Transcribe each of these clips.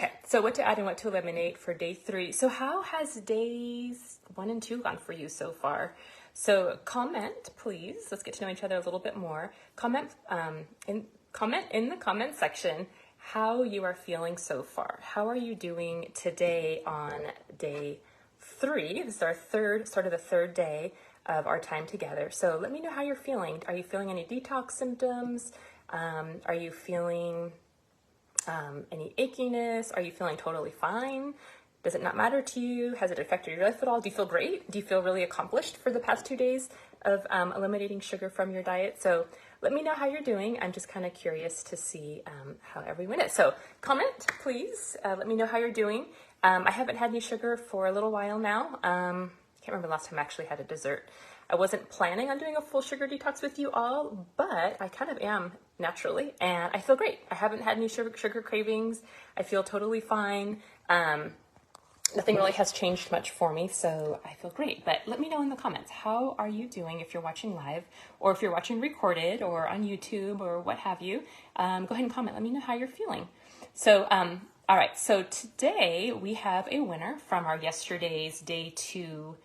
Okay, so what to add and what to eliminate for day 3. So how has days 1 and 2 gone for you so far? So comment, please. Let's get to know each other a little bit more. Comment in the comment section how you are feeling so far. How are you doing today on day 3? This is our the third day of our time together. So let me know how you're feeling. Are you feeling any detox symptoms? Are you feeling any achiness? Are you feeling totally fine? Does it not matter to you? Has it affected your life at all? Do you feel great? Do you feel really accomplished for the past 2 days of eliminating sugar from your diet? So let me know how you're doing. I'm just kind of curious to see how everyone is. So comment, please. Let me know how you're doing. I haven't had any sugar for a little while now. Can't remember the last time I actually had a dessert. I wasn't planning on doing a full sugar detox with you all, but I kind of am naturally, and I feel great. I haven't had any sugar cravings. I feel totally fine. Nothing really has changed much for me, so I feel great. But let me know in the comments, how are you doing if you're watching live, or if you're watching recorded, or on YouTube, or what have you. Go ahead and comment. Let me know how you're feeling. So, all right, so today we have a winner from our yesterday's day 2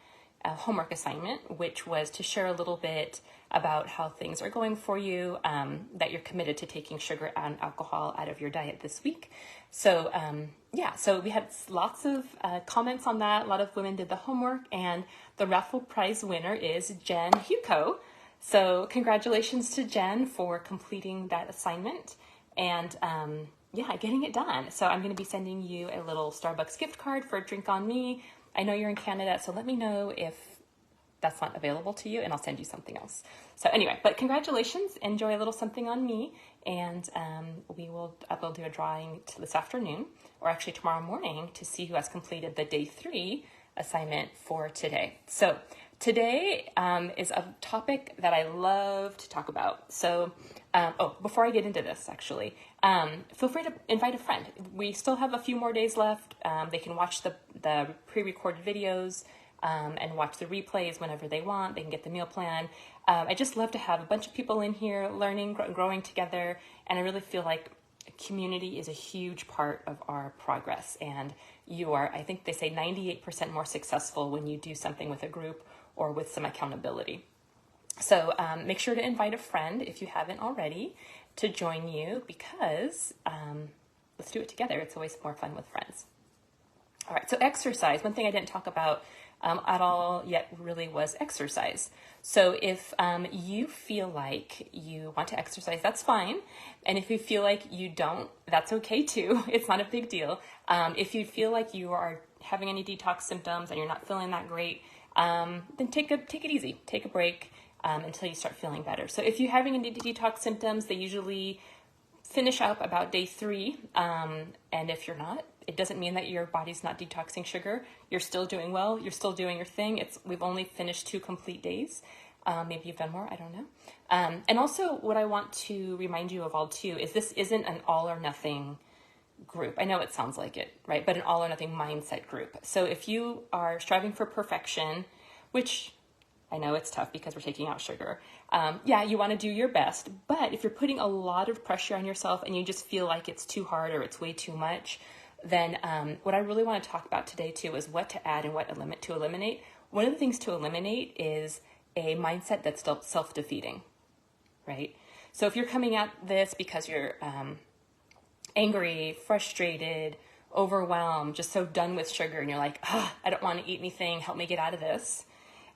homework assignment, which was to share a little bit about how things are going for you, that you're committed to taking sugar and alcohol out of your diet this week. So so we had lots of comments on that. A lot of women did the homework, and the raffle prize winner is Jen Huco. So congratulations to Jen for completing that assignment and getting it done. So I'm going to be sending you a little Starbucks gift card for a drink on me. I know you're in Canada, so let me know if that's not available to you, and I'll send you something else. So anyway, but congratulations. Enjoy a little something on me, and we'll do a drawing this afternoon, or actually tomorrow morning, to see who has completed the day 3 assignment for today. So today is a topic that I love to talk about. So, before I get into this, actually, feel free to invite a friend. We still have a few more days left. They can watch the pre-recorded videos and watch the replays whenever they want. They can get the meal plan. I just love to have a bunch of people in here learning, growing together, and I really feel like community is a huge part of our progress. And you are, I think they say 98% more successful when you do something with a group or with some accountability. So make sure to invite a friend if you haven't already to join you, because let's do it together. It's always more fun with friends. All right, so exercise. One thing I didn't talk about at all yet really was exercise. So if you feel like you want to exercise, that's fine. And if you feel like you don't, that's okay too. It's not a big deal. If you feel like you are having any detox symptoms and you're not feeling that great, then take it easy. Take a break until you start feeling better. So if you're having any detox symptoms, they usually finish up about day 3. And if you're not, it doesn't mean that your body's not detoxing sugar. You're still doing well. You're still doing your thing. We've only finished 2 complete days. Maybe you've done more. I don't know. And also what I want to remind you of all too is this isn't an all or nothing group. I know it sounds like it, right? But an all or nothing mindset group. So if you are striving for perfection, which I know it's tough because we're taking out sugar. You want to do your best, but if you're putting a lot of pressure on yourself and you just feel like it's too hard or it's way too much, then what I really want to talk about today too is what to add and what to eliminate. One of the things to eliminate is a mindset that's still self-defeating, right? So if you're coming at this because you're angry, frustrated, overwhelmed, just so done with sugar, and you're like, I don't want to eat anything, help me get out of this.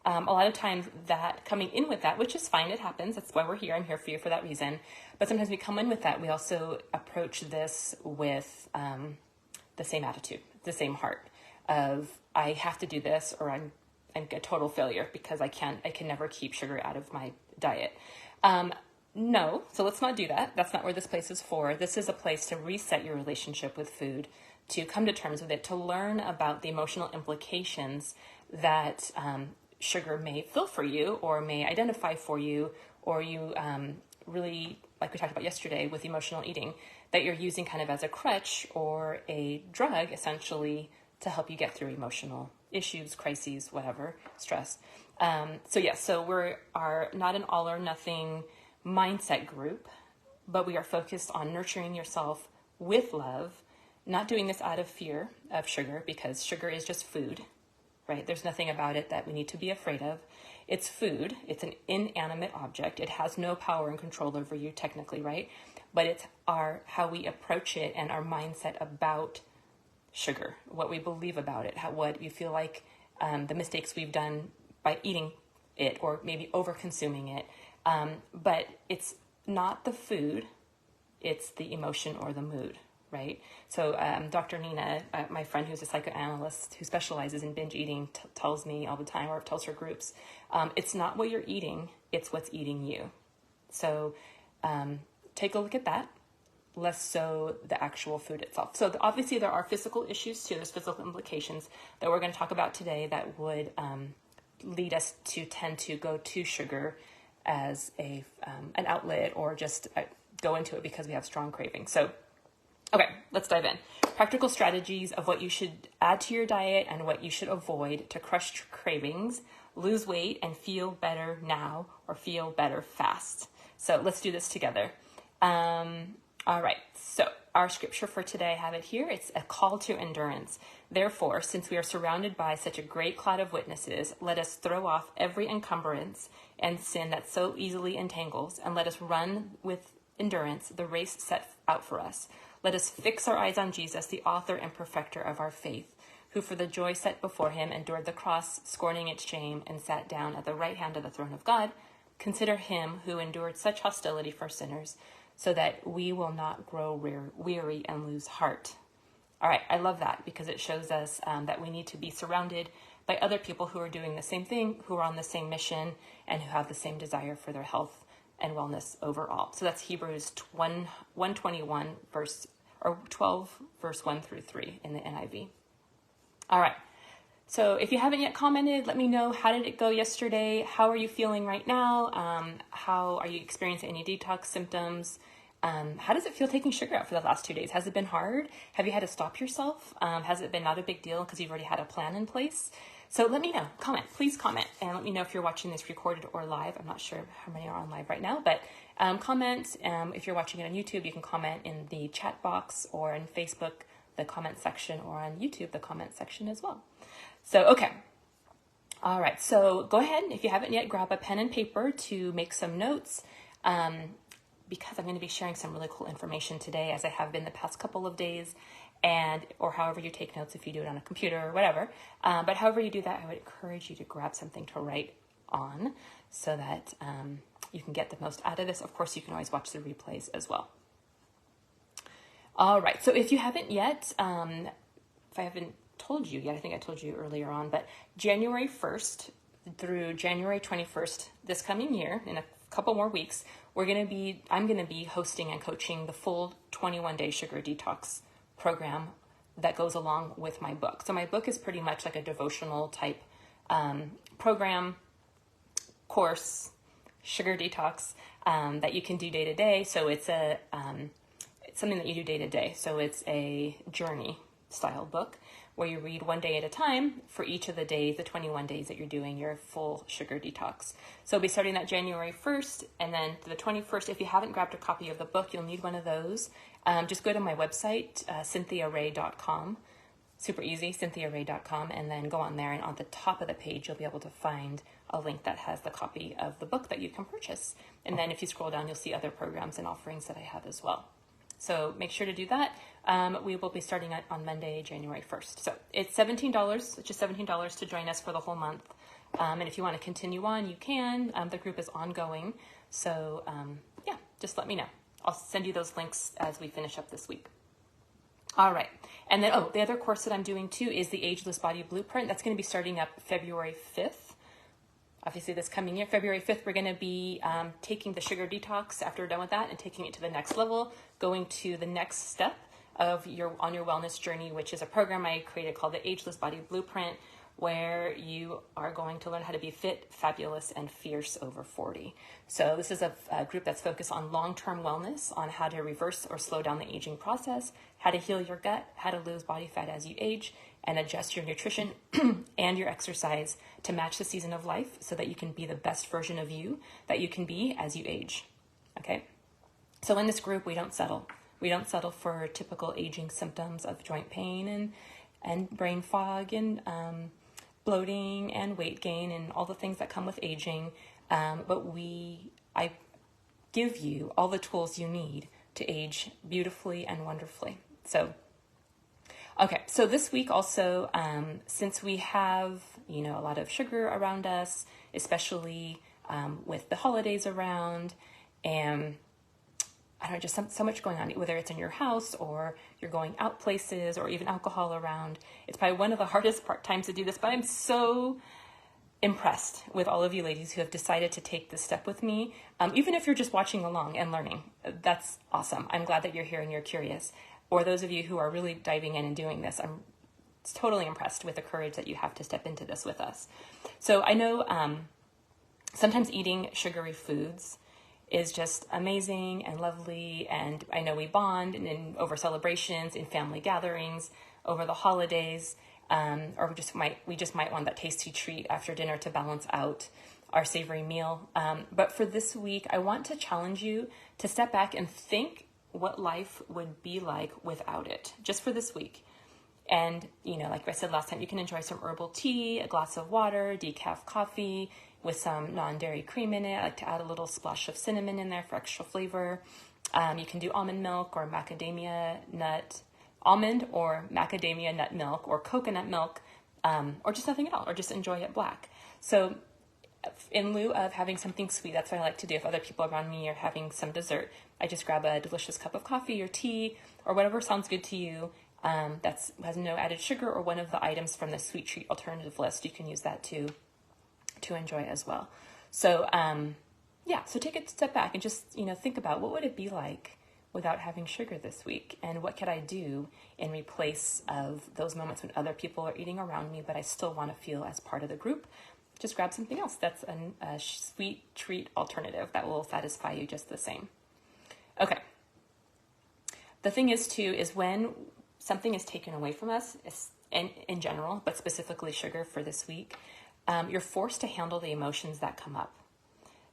A lot of times that coming in with that, which is fine, it happens. That's why we're here. I'm here for you for that reason. But sometimes we come in with that. We also approach this with the same attitude, the same heart of, I have to do this or I'm a total failure because I can never keep sugar out of my diet. No, so let's not do that. That's not where this place is for. This is a place to reset your relationship with food, to come to terms with it, to learn about the emotional implications that sugar may fill for you or may identify for you, or you really, like we talked about yesterday with emotional eating, that you're using kind of as a crutch or a drug essentially to help you get through emotional issues, crises, whatever, stress. So we are not an all or nothing mindset group, but we are focused on nurturing yourself with love, not doing this out of fear of sugar, because sugar is just food, right? There's nothing about it that we need to be afraid of. It's food. It's an inanimate object. It has no power and control over you technically, right? But it's how we approach it and our mindset about sugar, what we believe about it, what you feel like, the mistakes we've done by eating it or maybe over consuming it. But it's not the food, it's the emotion or the mood, right? So Dr. Nina, my friend who's a psychoanalyst who specializes in binge eating, tells me all the time, or tells her groups, it's not what you're eating, it's what's eating you. So take a look at that, less so the actual food itself. So obviously there are physical issues too. There's physical implications that we're going to talk about today that would lead us to tend to go to sugar as an outlet, or just go into it because we have strong cravings. So, okay, let's dive in. Practical strategies of what you should add to your diet and what you should avoid to crush cravings, lose weight, and feel better now or feel better fast. So let's do this together. All right, so our scripture for today, I have it here. It's a call to endurance. Therefore, since we are surrounded by such a great cloud of witnesses, let us throw off every encumbrance and sin that so easily entangles, and let us run with endurance the race set out for us. Let us fix our eyes on Jesus, the author and perfecter of our faith, who for the joy set before him endured the cross, scorning its shame, and sat down at the right hand of the throne of God. Consider him who endured such hostility for sinners, so that we will not grow weary and lose heart. All right, I love that because it shows us that we need to be surrounded by other people who are doing the same thing, who are on the same mission, and who have the same desire for their health and wellness overall. So that's Hebrews 121 12 verse 1 through 3 in the NIV. All right. So if you haven't yet commented, let me know, how did it go yesterday? How are you feeling right now? How are you experiencing any detox symptoms? How does it feel taking sugar out for the last 2 days? Has it been hard? Have you had to stop yourself? Has it been not a big deal because you've already had a plan in place? So let me know, please comment, and let me know if you're watching this recorded or live. I'm not sure how many are on live right now, but comment. If you're watching it on YouTube, you can comment in the chat box, or in Facebook, the comment section, or on YouTube, the comment section as well. So, okay. All right. So go ahead. If you haven't yet, grab a pen and paper to make some notes, because I'm going to be sharing some really cool information today, as I have been the past couple of days, or however you take notes, if you do it on a computer or whatever. But however you do that, I would encourage you to grab something to write on so that you can get the most out of this. Of course, you can always watch the replays as well. All right. So if you haven't yet, if I haven't told you yet, I think I told you earlier on, but January 1st through January 21st this coming year, in a couple more weeks, I'm going to be hosting and coaching the full 21-day sugar detox program that goes along with my book. So my book is pretty much like a devotional type program, course, sugar detox that you can do day to day. So it's it's something that you do day to day. So it's a journey style book where you read one day at a time for each of the days, the 21 days that you're doing your full sugar detox. So we'll be starting that January 1st, and then the 21st. If you haven't grabbed a copy of the book, you'll need one of those. Just go to my website, cynthiaray.com. Super easy, cynthiaray.com, and then go on there, and on the top of the page, you'll be able to find a link that has the copy of the book that you can purchase. And then if you scroll down, you'll see other programs and offerings that I have as well. So make sure to do that. We will be starting on Monday, January 1st. So it's $17. It's just $17 to join us for the whole month. And if you want to continue on, you can. The group is ongoing. So yeah, just let me know. I'll send you those links as we finish up this week. All right. And then, the other course that I'm doing too is the Ageless Body Blueprint. That's going to be starting up February 5th. Obviously, this coming year, February 5th, we're going to be taking the sugar detox after we're done with that and taking it to the next level, going to the next step of on your wellness journey, which is a program I created called the Ageless Body Blueprint, where you are going to learn how to be fit, fabulous, and fierce over 40. So this is a group that's focused on long-term wellness, on how to reverse or slow down the aging process, how to heal your gut, how to lose body fat as you age, and adjust your nutrition and your exercise to match the season of life so that you can be the best version of you that you can be as you age. Okay? So in this group, we don't settle. We don't settle for typical aging symptoms of joint pain and brain fog and bloating and weight gain and all the things that come with aging. But I give you all the tools you need to age beautifully and wonderfully. So, okay, so this week also, since we have, a lot of sugar around us, especially with the holidays around, and I don't know, just so much going on, whether it's in your house or you're going out places or even alcohol around. It's probably one of the hardest times to do this, but I'm so impressed with all of you ladies who have decided to take this step with me. Even if you're just watching along and learning, that's awesome. I'm glad that you're here and you're curious. Or those of you who are really diving in and doing this, I'm totally impressed with the courage that you have to step into this with us. So I know sometimes eating sugary foods is just amazing and lovely, and I know we bond and over celebrations, in family gatherings, over the holidays, or we just might want that tasty treat after dinner to balance out our savory meal. But for this week, I want to challenge you to step back and think what life would be like without it, just for this week. And, like I said last time, you can enjoy some herbal tea, a glass of water, decaf coffee with some non-dairy cream in it. I like to add a little splash of cinnamon in there for extra flavor. You can do almond milk or almond or macadamia nut milk or coconut milk, or just nothing at all, or just enjoy it black. So in lieu of having something sweet, that's what I like to do. If other people around me are having some dessert, I just grab a delicious cup of coffee or tea or whatever sounds good to you. That has no added sugar or one of the items from the sweet treat alternative list. You can use that to enjoy as well. So, so take a step back and just, think about what would it be like without having sugar this week, and what could I do in replace of those moments when other people are eating around me, but I still want to feel as part of the group. Just grab something else that's a sweet treat alternative that will satisfy you just the same. Okay. The thing is too, is when something is taken away from us, in general, but specifically sugar for this week, you're forced to handle the emotions that come up,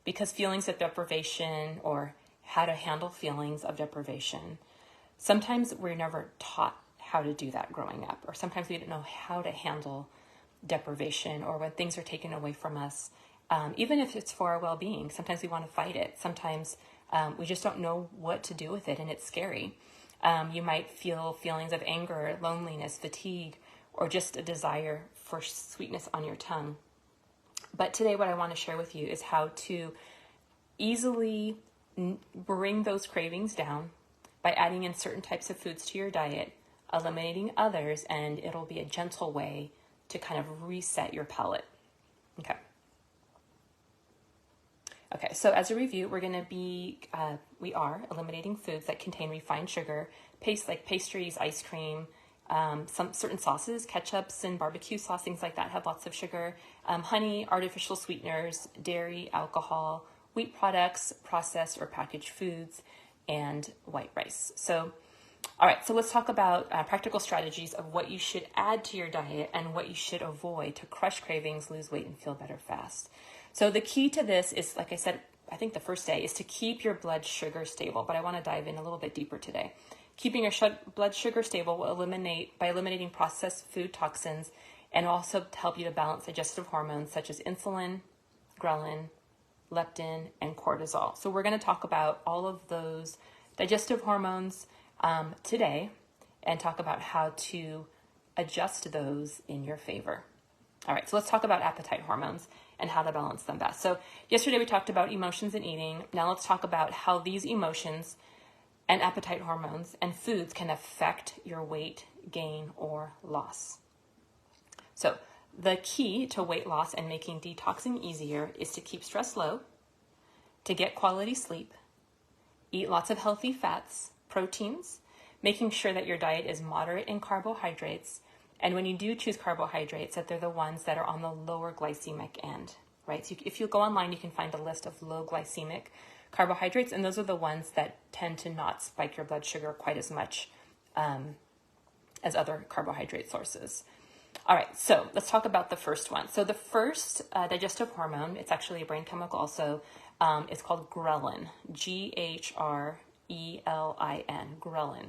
because feelings of deprivation, or how to handle feelings of deprivation, sometimes we're never taught how to do that growing up, or sometimes we don't know how to handle deprivation, or when things are taken away from us, even if it's for our well-being. Sometimes we want to fight it. Sometimes we just don't know what to do with it, and it's scary. You might feel feelings of anger, loneliness, fatigue, or just a desire for sweetness on your tongue. But today what I want to share with you is how to easily bring those cravings down by adding in certain types of foods to your diet, eliminating others, and it'll be a gentle way to kind of reset your palate. Okay, so as a review, we are eliminating foods that contain refined sugar, like pastries, ice cream, some certain sauces, ketchups and barbecue sauce, things like that have lots of sugar, honey, artificial sweeteners, dairy, alcohol, wheat products, processed or packaged foods, and white rice. So, all right, so let's talk about practical strategies of what you should add to your diet and what you should avoid to crush cravings, lose weight, and feel better fast. So the key to this is, like I said, I think the first day, is to keep your blood sugar stable, but I want to dive in a little bit deeper today. Keeping your blood sugar stable will eliminating processed food toxins, and also help you to balance digestive hormones such as insulin, ghrelin, leptin, and cortisol. So we're going to talk about all of those digestive hormones today, and talk about how to adjust those in your favor. All right, so let's talk about appetite hormones and how to balance them best. So yesterday we talked about emotions and eating. Now let's talk about how these emotions and appetite hormones and foods can affect your weight gain or loss. So the key to weight loss and making detoxing easier is to keep stress low, to get quality sleep, eat lots of healthy fats, proteins, making sure that your diet is moderate in carbohydrates, and when you do choose carbohydrates, that they're the ones that are on the lower glycemic end, right? So if you go online, you can find a list of low glycemic carbohydrates, and those are the ones that tend to not spike your blood sugar quite as much as other carbohydrate sources. All right, so let's talk about the first one. So the first digestive hormone, it's actually a brain chemical also, it's called ghrelin, Ghrelin. ghrelin.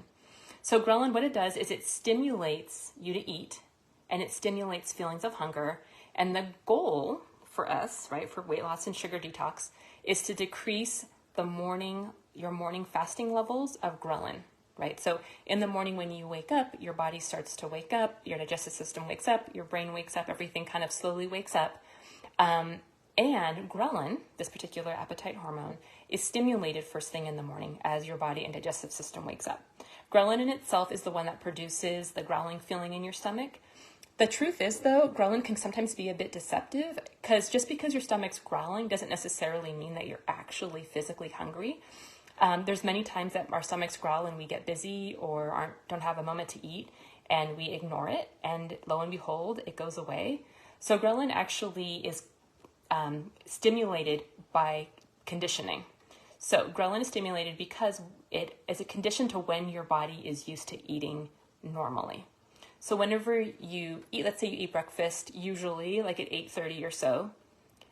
So ghrelin, what it does is it stimulates you to eat, and it stimulates feelings of hunger. And the goal for us, right, for weight loss and sugar detox, is to decrease your morning fasting levels of ghrelin, right? So in the morning when you wake up, your body starts to wake up, your digestive system wakes up, your brain wakes up, everything kind of slowly wakes up. And ghrelin, this particular appetite hormone, is stimulated first thing in the morning as your body and digestive system wakes up. Ghrelin in itself is the one that produces the growling feeling in your stomach. The truth is, though, ghrelin can sometimes be a bit deceptive, because just because your stomach's growling doesn't necessarily mean that you're actually physically hungry. There's many times that our stomachs growl and we get busy or don't have a moment to eat, and we ignore it, and lo and behold, it goes away. So ghrelin actually is stimulated by conditioning. So ghrelin is stimulated because it is a condition to when your body is used to eating normally. So whenever you eat, let's say you eat breakfast, usually like at 8:30 or so,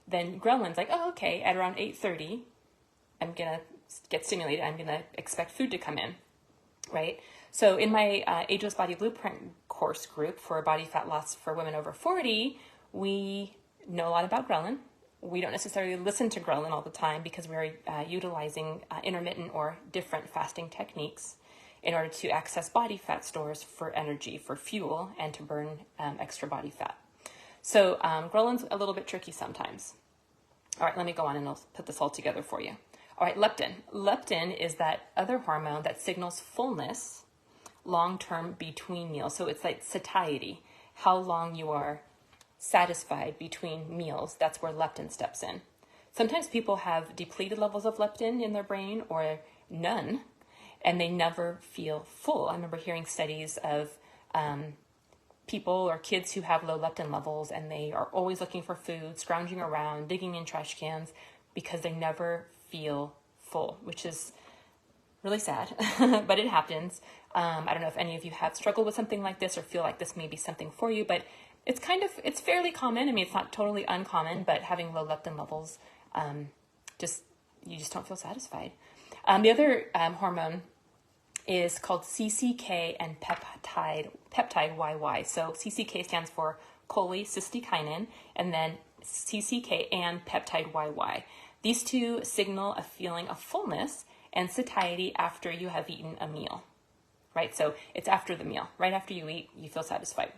thenghrelin's like, oh, okay, at around 8:30, I'm going to get stimulated. I'm going to expect food to come in, right? So in my Ageless Body Blueprint course group for body fat loss for women over 40, we know a lot about ghrelin. We don't necessarily listen to ghrelin all the time because we're utilizing intermittent or different fasting techniques in order to access body fat stores for energy, for fuel, and to burn extra body fat. So ghrelin's a little bit tricky sometimes. All right, let me go on and I'll put this all together for you. All right, leptin. Leptin is that other hormone that signals fullness long-term between meals. So it's like satiety, how long you are satisfied between meals. That's where leptin steps in. Sometimes people have depleted levels of leptin in their brain or none, and they never feel full. I remember hearing studies of people or kids who have low leptin levels, and they are always looking for food, scrounging around, digging in trash cans, because they never feel full, which is really sad, but it happens. I don't know if any of you have struggled with something like this or feel like this may be something for you, but it's fairly common. I mean, it's not totally uncommon, but having low leptin levels, you just don't feel satisfied. The other hormone is called CCK and peptide YY. So CCK stands for cholecystokinin, and then CCK and peptide YY. These two signal a feeling of fullness and satiety after you have eaten a meal, right? So it's after the meal. Right after you eat, you feel satisfied.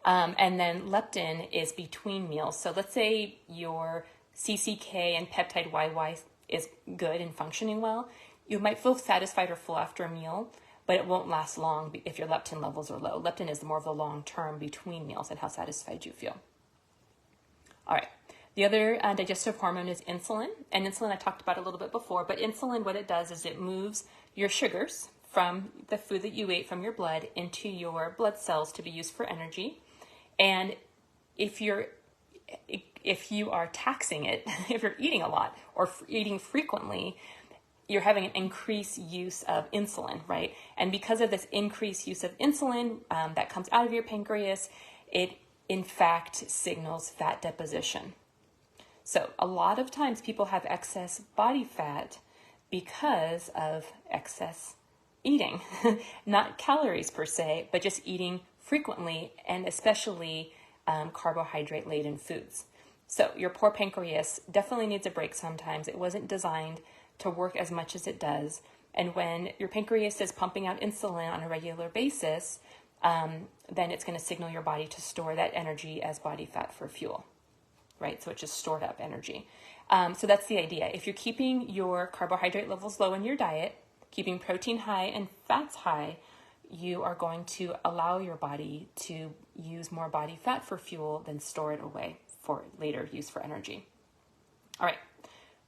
And then leptin is between meals. So let's say your CCK and peptide YY is good and functioning well. You might feel satisfied or full after a meal, but it won't last long if your leptin levels are low. Leptin is more of the long term between meals and how satisfied you feel. All right. The other digestive hormone is insulin. And insulin I talked about a little bit before, but insulin, what it does is it moves your sugars from the food that you ate from your blood into your blood cells to be used for energy. And if you are taxing it, if you're eating a lot or eating frequently, you're having an increased use of insulin, right? And because of this increased use of insulin that comes out of your pancreas, it in fact signals fat deposition. So a lot of times people have excess body fat because of excess eating, not calories per se, but just eating frequently and especially carbohydrate-laden foods. So your poor pancreas definitely needs a break sometimes. It wasn't designed to work as much as it does. And when your pancreas is pumping out insulin on a regular basis, then it's going to signal your body to store that energy as body fat for fuel, right? So it's just stored up energy. So that's the idea. If you're keeping your carbohydrate levels low in your diet, keeping protein high and fats high, you are going to allow your body to use more body fat for fuel than store it away for later use for energy. All right.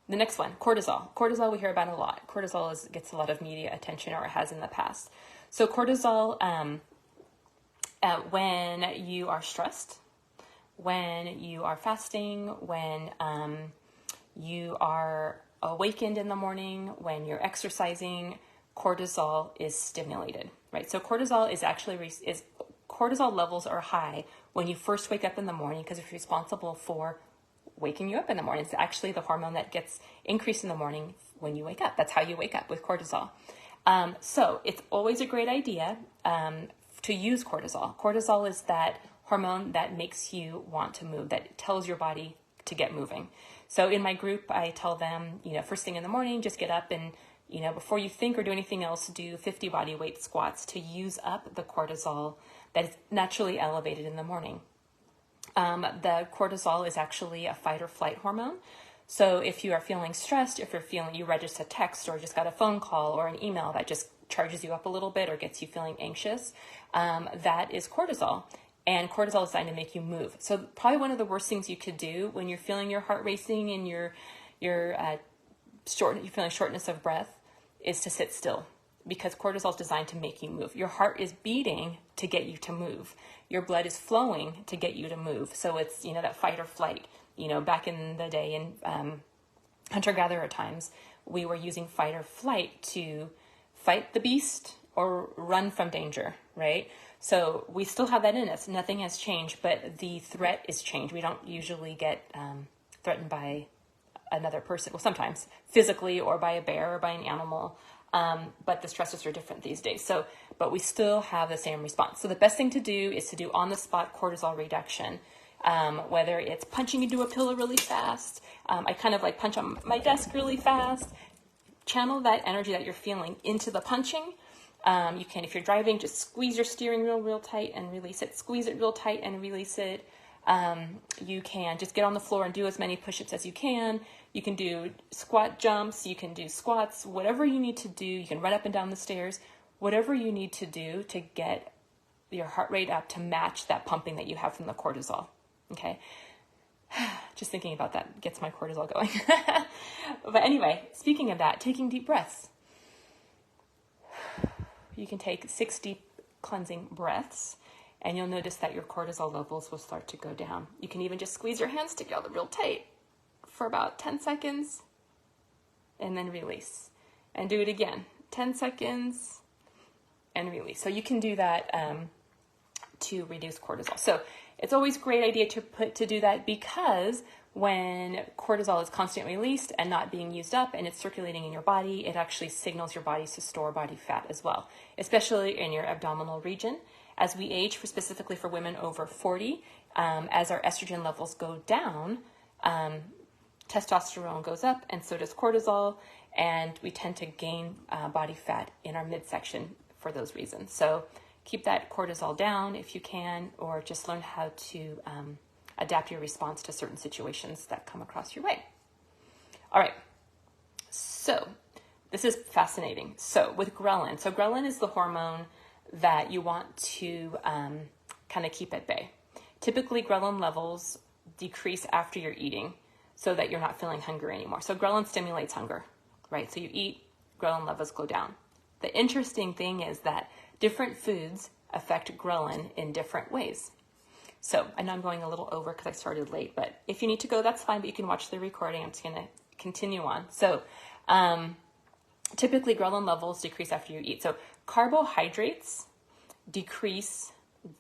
The next one, cortisol. Cortisol we hear about a lot. Cortisol gets a lot of media attention, or it has in the past. So cortisol, when you are stressed, when you are fasting, when you are awakened in the morning, when you're exercising, cortisol is stimulated, right? So cortisol is actually, cortisol levels are high when you first wake up in the morning because it's responsible for waking you up in the morning. It's actually the hormone that gets increased in the morning when you wake up. That's how you wake up, with cortisol. So it's always a great idea to use cortisol. Cortisol is that hormone that makes you want to move, that tells your body to get moving. So in my group, I tell them, first thing in the morning, just get up and, before you think or do anything else, do 50 body weight squats to use up the cortisol that is naturally elevated in the morning. The cortisol is actually a fight or flight hormone. So if you are feeling stressed, if you read just a text or just got a phone call or an email that just charges you up a little bit or gets you feeling anxious, that is cortisol. And cortisol is designed to make you move. So probably one of the worst things you could do when you're feeling your heart racing and you're feeling shortness of breath is to sit still, because cortisol is designed to make you move. Your heart is beating to get you to move. Your blood is flowing to get you to move. So it's, that fight or flight. Back in the day in hunter-gatherer times, we were using fight or flight to fight the beast or run from danger, right? So we still have that in us. Nothing has changed, but the threat is changed. We don't usually get threatened by another person. Well, sometimes physically or by a bear or by an animal. But the stresses are different these days. But we still have the same response. So the best thing to do is to do on-the-spot cortisol reduction. Whether it's punching into a pillow really fast, I kind of like punch on my desk really fast, channel that energy that you're feeling into the punching. You can, if you're driving, just squeeze your steering wheel real tight and release it. Squeeze it real tight and release it. You can just get on the floor and do as many push-ups as you can. You can do squat jumps. You can do squats. Whatever you need to do. You can run up and down the stairs. Whatever you need to do to get your heart rate up to match that pumping that you have from the cortisol. Okay. Just thinking about that gets my cortisol going. But anyway, speaking of that, taking deep breaths. You can take 6 deep cleansing breaths and you'll notice that your cortisol levels will start to go down. You can even just squeeze your hands together real tight for about 10 seconds and then release. And do it again, 10 seconds and release. So you can do that to reduce cortisol. So it's always a great idea to do that, because when cortisol is constantly released and not being used up and it's circulating in your body, it actually signals your body to store body fat as well, especially in your abdominal region. As we age, specifically for women over 40, as our estrogen levels go down, testosterone goes up and so does cortisol, and we tend to gain body fat in our midsection for those reasons. So keep that cortisol down if you can, or just learn how to adapt your response to certain situations that come across your way. All right, so this is fascinating. So with ghrelin, so ghrelin is the hormone that you want to kind of keep at bay. Typically, ghrelin levels decrease after you're eating so that you're not feeling hungry anymore. So ghrelin stimulates hunger, right? So you eat, ghrelin levels go down. The interesting thing is that different foods affect ghrelin in different ways. So I know I'm going a little over because I started late, but if you need to go, that's fine, but you can watch the recording. I'm just going to continue on. So typically ghrelin levels decrease after you eat. So carbohydrates decrease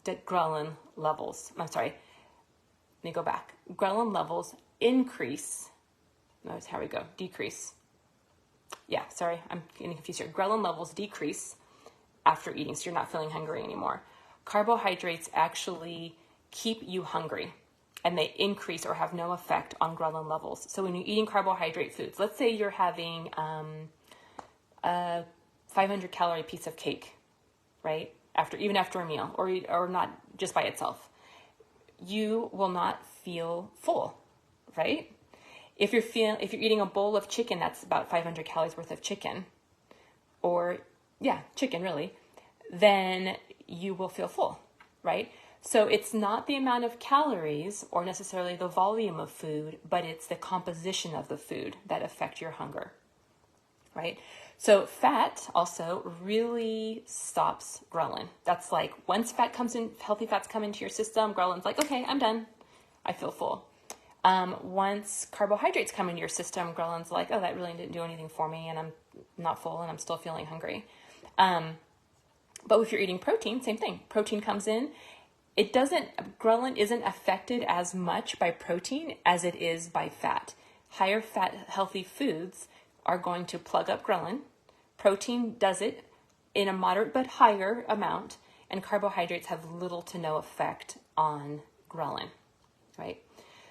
the ghrelin levels. I'm sorry, let me go back. Ghrelin levels increase. Notice how we go, decrease. Yeah, sorry, I'm getting confused here. Ghrelin levels decrease after eating, so you're not feeling hungry anymore. Carbohydrates actually keep you hungry, and they increase or have no effect on ghrelin levels. So when you're eating carbohydrate foods, let's say you're having a 500 calorie piece of cake, right? Even after a meal, or not just by itself, you will not feel full, right? If you're eating a bowl of chicken, that's about 500 calories worth of chicken, or chicken really, then you will feel full, right? So it's not the amount of calories or necessarily the volume of food, but it's the composition of the food that affect your hunger, right? So fat also really stops ghrelin. That's like once fat comes in, healthy fats come into your system, ghrelin's like, okay, I'm done. I feel full. Once carbohydrates come into your system, ghrelin's like, oh, that really didn't do anything for me, and I'm not full and I'm still feeling hungry. But if you're eating protein, same thing. Protein comes in, Ghrelin isn't affected as much by protein as it is by fat. Higher fat healthy foods are going to plug up ghrelin. Protein does it in a moderate but higher amount, and carbohydrates have little to no effect on ghrelin, right?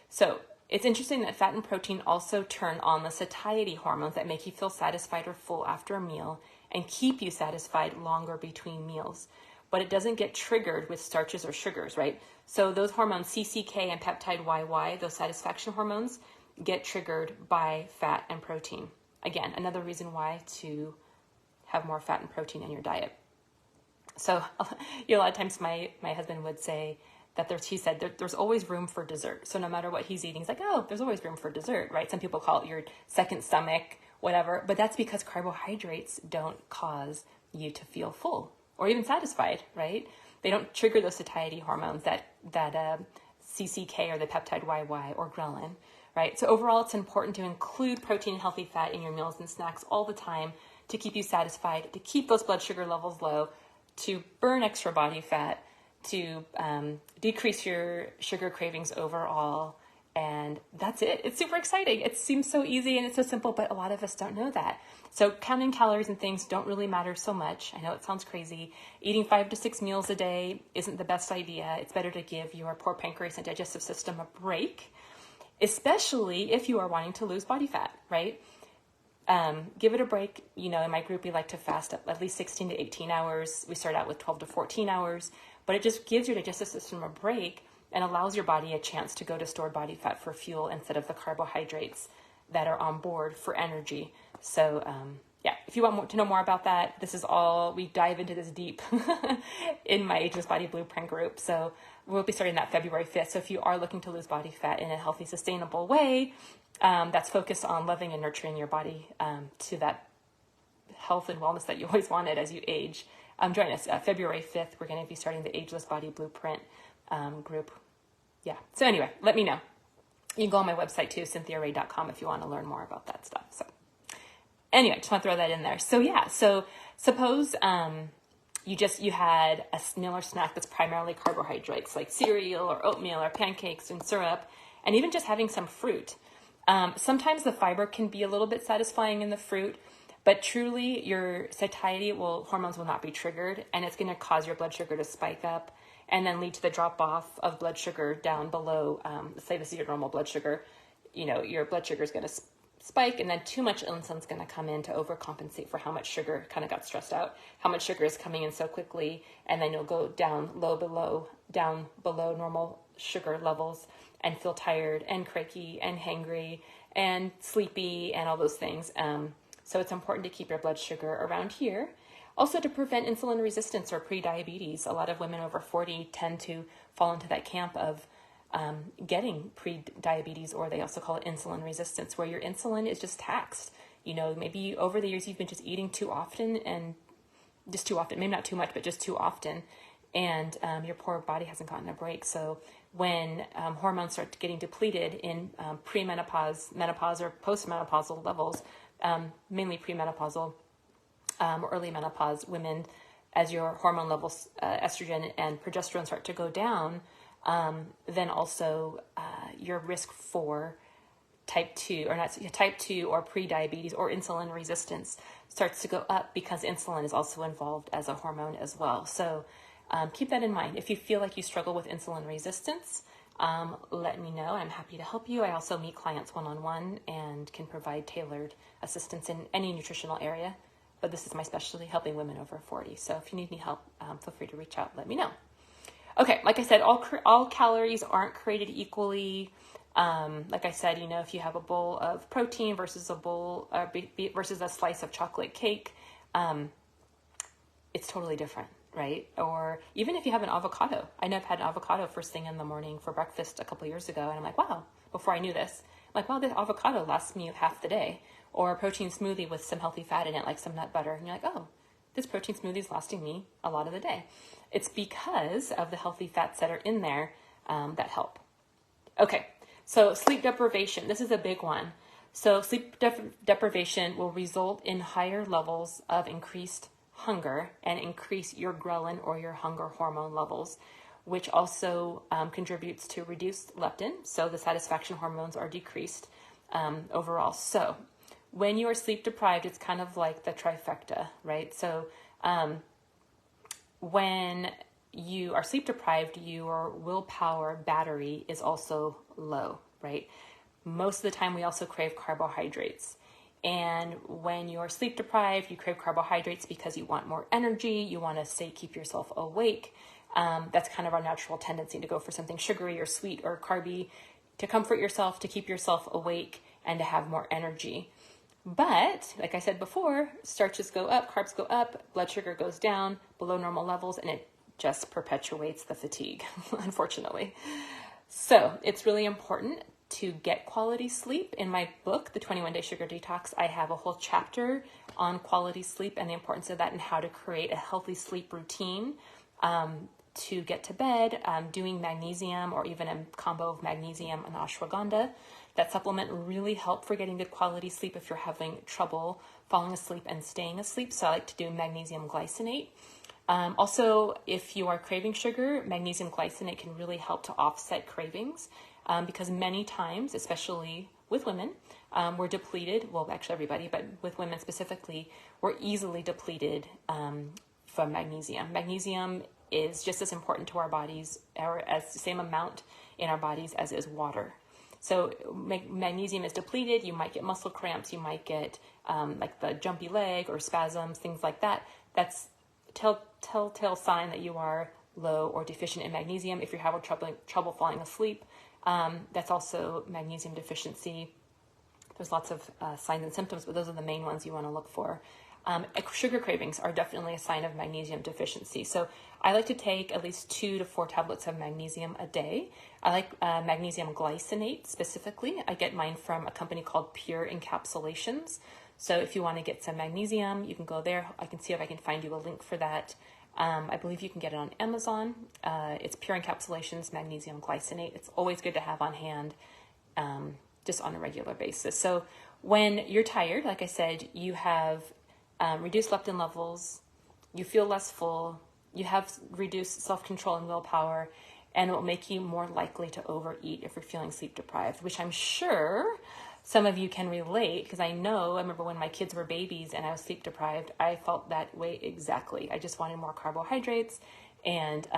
So it's interesting that fat and protein also turn on the satiety hormones that make you feel satisfied or full after a meal and keep you satisfied longer between meals. But it doesn't get triggered with starches or sugars, right? So those hormones, CCK and peptide YY, those satisfaction hormones, get triggered by fat and protein. Again, another reason why to have more fat and protein in your diet. So a lot of times my husband would say that he said there's always room for dessert. So no matter what he's eating, he's like, oh, there's always room for dessert, right? Some people call it your second stomach, whatever. But that's because carbohydrates don't cause you to feel full or even satisfied, right? They don't trigger those satiety hormones that CCK or the peptide YY or ghrelin, right? So overall, it's important to include protein and healthy fat in your meals and snacks all the time to keep you satisfied, to keep those blood sugar levels low, to burn extra body fat, to decrease your sugar cravings overall. And that's it. It's super exciting. It seems so easy and it's so simple, but a lot of us don't know that. So counting calories and things don't really matter so much. I know it sounds crazy. Eating 5 to 6 meals a day isn't the best idea. It's better to give your poor pancreas and digestive system a break, especially if you are wanting to lose body fat, right? Give it a break. You know, in my group, we like to fast at least 16 to 18 hours. We start out with 12 to 14 hours, but it just gives your digestive system a break and allows your body a chance to go to stored body fat for fuel instead of the carbohydrates that are on board for energy. So, yeah, if you want to know more about that, this is all, we dive into this deep in my Ageless Body Blueprint group. So we'll be starting that February 5th. So if you are looking to lose body fat in a healthy, sustainable way, that's focused on loving and nurturing your body to that health and wellness that you always wanted as you age, join us. February 5th, we're going to be starting the Ageless Body Blueprint group. Yeah. So anyway, let me know. You can go on my website too, cynthiaray.com, if you want to learn more about that stuff. So anyway, just want to throw that in there. So yeah, so suppose you had a meal or snack that's primarily carbohydrates, like cereal or oatmeal or pancakes and syrup, and even just having some fruit. Sometimes the fiber can be a little bit satisfying in the fruit, but truly your satiety hormones will not be triggered, and it's going to cause your blood sugar to spike up and then lead to the drop off of blood sugar down below, say this is your normal blood sugar, you know, your blood sugar is going to spike, and then too much insulin is going to come in to overcompensate for how much sugar, kind of got stressed out, how much sugar is coming in so quickly, and then you'll go down below normal sugar levels and feel tired and cranky and hangry and sleepy and all those things. So it's important to keep your blood sugar around here. Also to prevent insulin resistance or pre-diabetes. A lot of women over 40 tend to fall into that camp of getting pre-diabetes, or they also call it insulin resistance, where your insulin is just taxed. You know, maybe over the years you've been just eating too often, maybe not too much, but just too often. And your poor body hasn't gotten a break. So when hormones start getting depleted in premenopause, menopause, or postmenopausal levels, mainly premenopausal, early menopause women, as your hormone levels, estrogen and progesterone start to go down, then also your risk for type 2 or pre-diabetes or insulin resistance starts to go up, because insulin is also involved as a hormone as well. So keep that in mind. If you feel like you struggle with insulin resistance, let me know. I'm happy to help you. I also meet clients one-on-one and can provide tailored assistance in any nutritional area. But this is my specialty, helping women over 40. So if you need any help, feel free to reach out. Let me know. Okay, like I said, all calories aren't created equally. Like I said, you know, if you have a bowl of protein versus versus a slice of chocolate cake, it's totally different, right? Or even if you have an avocado. I know I've had an avocado first thing in the morning for breakfast a couple years ago, and I'm like, wow, before I knew this, I'm like, wow, this avocado lasts me half the day. Or a protein smoothie with some healthy fat in it, like some nut butter. And you're like, oh, this protein smoothie is lasting me a lot of the day. It's because of the healthy fats that are in there that help. Okay, so sleep deprivation. This is a big one. So sleep deprivation will result in higher levels of increased hunger and increase your ghrelin or your hunger hormone levels, which also contributes to reduced leptin. So the satisfaction hormones are decreased overall. So when you are sleep deprived, it's kind of like the trifecta, right? So when you are sleep deprived, your willpower battery is also low, right? Most of the time we also crave carbohydrates. And when you're sleep deprived, you crave carbohydrates because you want more energy, you want to keep yourself awake. That's kind of our natural tendency to go for something sugary or sweet or carby to comfort yourself, to keep yourself awake, and to have more energy. But like I said before, starches go up, carbs go up, blood sugar goes down below normal levels, and it just perpetuates the fatigue, unfortunately. So it's really important to get quality sleep. In my book, The 21-Day Sugar Detox, I have a whole chapter on quality sleep and the importance of that and how to create a healthy sleep routine to get to bed, doing magnesium or even a combo of magnesium and ashwagandha. That supplement really help for getting good quality sleep if you're having trouble falling asleep and staying asleep. So I like to do magnesium glycinate. Also, if you are craving sugar, magnesium glycinate can really help to offset cravings because many times, especially with women, we're depleted. Well, actually everybody, but with women specifically, we're easily depleted from magnesium. Magnesium is just as important to our bodies, or as the same amount in our bodies as is water. So magnesium is depleted, you might get muscle cramps, you might get like the jumpy leg or spasms, things like that. That's telltale sign that you are low or deficient in magnesium. If you're having trouble falling asleep, that's also magnesium deficiency. There's lots of signs and symptoms, but those are the main ones you want to look for. Sugar cravings are definitely a sign of magnesium deficiency. So I like to take at least 2 to 4 tablets of magnesium a day. I like magnesium glycinate specifically. I get mine from a company called Pure Encapsulations. So if you want to get some magnesium, you can go there. I can see if I can find you a link for that. I believe you can get it on Amazon. It's Pure Encapsulations magnesium glycinate. It's always good to have on hand just on a regular basis. So when you're tired, like I said, you have reduced leptin levels, you feel less full, you have reduced self-control and willpower, and it will make you more likely to overeat if you're feeling sleep deprived, which I'm sure some of you can relate, because I remember when my kids were babies and I was sleep deprived, I felt that way exactly. I just wanted more carbohydrates, and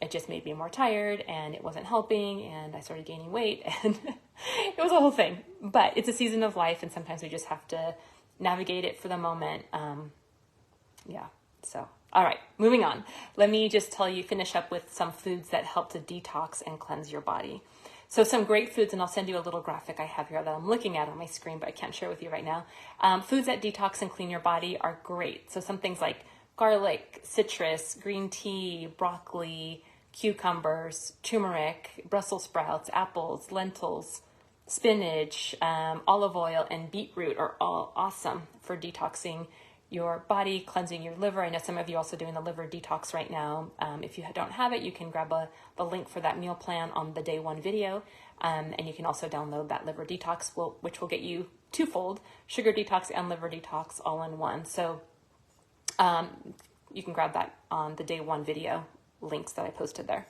it just made me more tired, and it wasn't helping, and I started gaining weight, and it was a whole thing. But it's a season of life, and sometimes we just have to navigate it for the moment. So all right, moving on. Let me just finish up with some foods that help to detox and cleanse your body. So some great foods, and I'll send you a little graphic I have here that I'm looking at on my screen, but I can't share with you right now. Foods that detox and clean your body are great. So some things like garlic, citrus, green tea, broccoli, cucumbers, turmeric, Brussels sprouts, apples, lentils, spinach, olive oil, and beetroot are all awesome for detoxing your body, cleansing your liver. I know some of you are also doing the liver detox right now. If you don't have it, you can grab the link for that meal plan on the day 1 video. And you can also download that liver detox, which will get you twofold, sugar detox and liver detox all in one. So you can grab that on the day 1 video links that I posted there.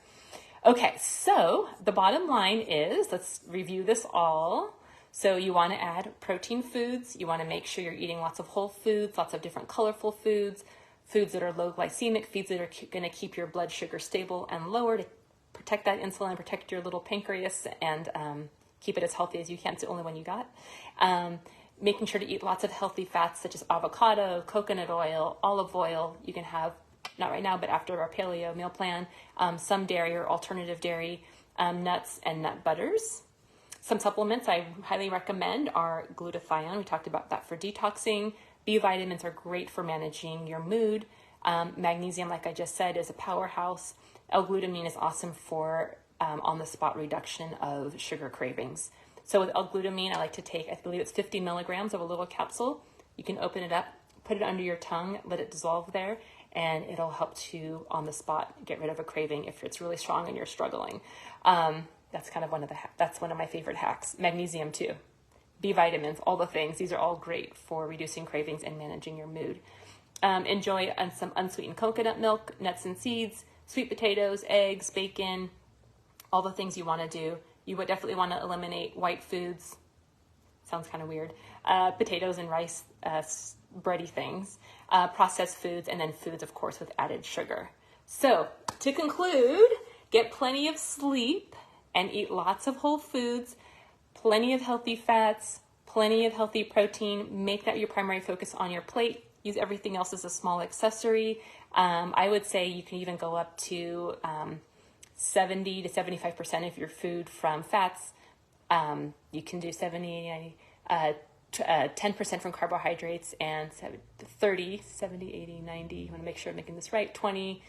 Okay, so the bottom line is, let's review this all. So you want to add protein foods. You want to make sure you're eating lots of whole foods, lots of different colorful foods, foods that are low glycemic, foods that are going to keep your blood sugar stable and lower to protect that insulin, protect your little pancreas, and keep it as healthy as you can. It's the only one you got. Making sure to eat lots of healthy fats such as avocado, coconut oil, olive oil. You can have, not right now, but after our paleo meal plan, some dairy or alternative dairy, nuts and nut butters. Some supplements I highly recommend are glutathione. We talked about that for detoxing. B vitamins are great for managing your mood. Magnesium, like I just said, is a powerhouse. L-glutamine is awesome for on-the-spot reduction of sugar cravings. So with L-glutamine, I like to take, I believe it's 50 milligrams of a little capsule. You can open it up, put it under your tongue, let it dissolve there, and it'll help to, on the spot, get rid of a craving if it's really strong and you're struggling. That's kind of that's one of my favorite hacks. Magnesium too. B vitamins, all the things. These are all great for reducing cravings and managing your mood. Enjoy some unsweetened coconut milk, nuts and seeds, sweet potatoes, eggs, bacon, all the things you want to do. You would definitely want to eliminate white foods. Sounds kind of weird. Potatoes and rice, bready things, processed foods, and then foods, of course, with added sugar. So to conclude, get plenty of sleep and eat lots of whole foods, plenty of healthy fats, plenty of healthy protein. Make that your primary focus on your plate. Use everything else as a small accessory. I would say you can even go up to 70 to 75% of your food from fats. You can do 10% from carbohydrates and 70, 80, 90. You want to make sure I'm making this right. 20,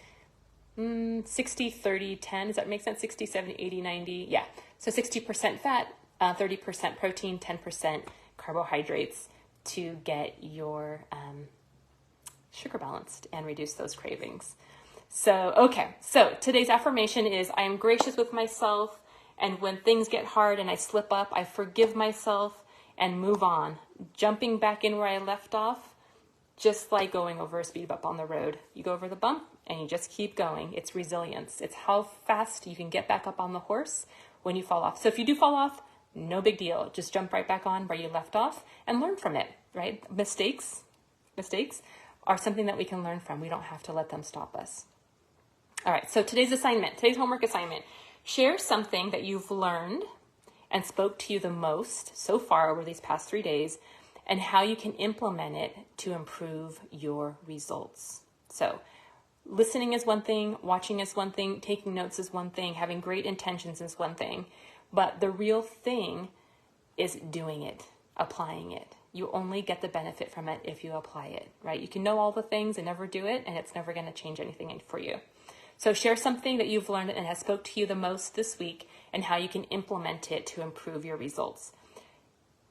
60, 30, 10. Does that make sense? 60, 70, 80, 90. Yeah. So 60% fat, 30% protein, 10% carbohydrates to get your sugar balanced and reduce those cravings. So, okay. So today's affirmation is, I am gracious with myself, and when things get hard and I slip up, I forgive myself and move on, jumping back in where I left off, just like going over a speed bump on the road. You go over the bump and you just keep going. It's resilience. It's how fast you can get back up on the horse when you fall off. So if you do fall off, no big deal. Just jump right back on where you left off and learn from it, right? Mistakes are something that we can learn from. We don't have to let them stop us. All right, so today's homework assignment, share something that you've learned and spoke to you the most so far over these past 3 days, and how you can implement it to improve your results. So listening is one thing, watching is one thing, taking notes is one thing, having great intentions is one thing, but the real thing is doing it, applying it. You only get the benefit from it if you apply it, right? You can know all the things and never do it, and it's never going to change anything for you. So share something that you've learned and has spoke to you the most this week, and how you can implement it to improve your results.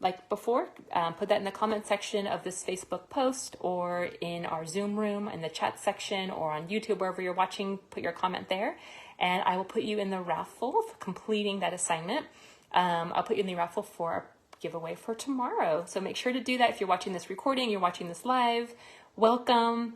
Like before, put that in the comment section of this Facebook post, or in our Zoom room in the chat section, or on YouTube, wherever you're watching, put your comment there. And I will put you in the raffle for completing that assignment. I'll put you in the raffle for a giveaway for tomorrow. So make sure to do that if you're watching this recording, you're watching this live. Welcome.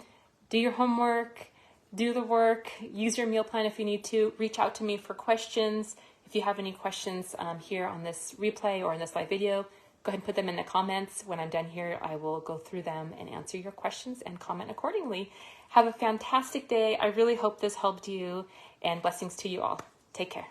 Do your homework. Do the work. Use your meal plan if you need to. Reach out to me for questions. If you have any questions here on this replay or in this live video, go ahead and put them in the comments. When I'm done here, I will go through them and answer your questions and comment accordingly. Have a fantastic day. I really hope this helped you, and blessings to you all. Take care.